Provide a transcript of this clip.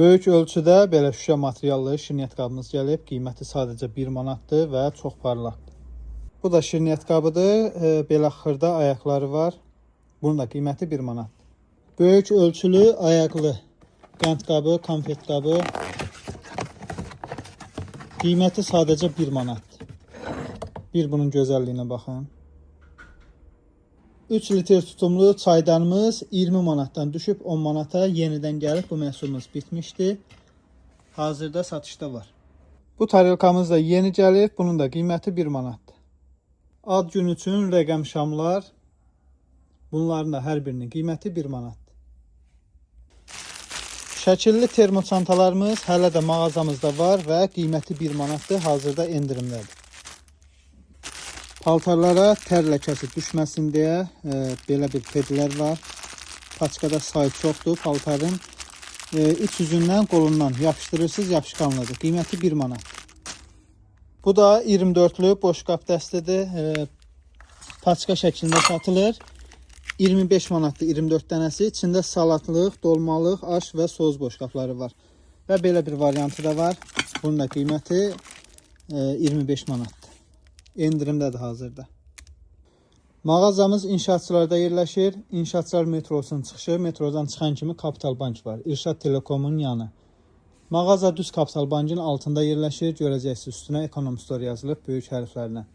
Böyük ölçüdə belə şüşə materiallı şirniyyat qabımız gəlib. Qiyməti sadəcə 1 manatdır və çox parlaqdır. Bu da şirniyyat qabıdır. Belə xırda ayaqları var. Bunun da qiyməti 1 manatdır. Böyük ölçülü ayaqlı qənd qabı, konfet qabı. Qiyməti sadəcə 1 manatdır. Bir bunun gözəlliyinə baxın. 3 litr tutumlu çaydanımız 20 manatdan düşüb 10 manata yenidən gəlib. Bu məhsulumuz bitmişdi. Hazırda satışda var. Bu tarelkamız da yeni gəlib. Bunun da qiyməti 1 manatdır. Ad gün üçün rəqəm şamlar. Bunların da hər birinin qiyməti 1 manatdır. Şəkilli termoçantalarımız hələ də mağazamızda var və qiyməti 1 manatdır. Hazırda endirimdədir. Paltarlara tər ləkəsi düşməsin deyə belə bir pedlər var. Paçkada sayı çoxdur. Paltarın iç yüzündən, qolundan yapışdırırsınız, yapışqanlıdır. Qiyməti 1 manat. Bu da 24'lü boş qab dəstidir. Paçka şəklində satılır. 25 manatdır 24 dənəsi. İçində salatlıq, dolmalıq, aş və soz boş qabları var. Və belə bir variantı da var. Bunun da qiyməti 25 manatdır. Endirimdədir hazırda. Mağazamız inşaatçılarda yerləşir. İnşaatçılar metrosunun çıxışı, metrodan çıxan kimi Kapital Bank var. İrşad Telekomun yanı. Mağaza düz Kapital Bankın altında yerləşir. Görəcəksiniz üstünə Ekonom Store yazılıb böyük hərflərlə.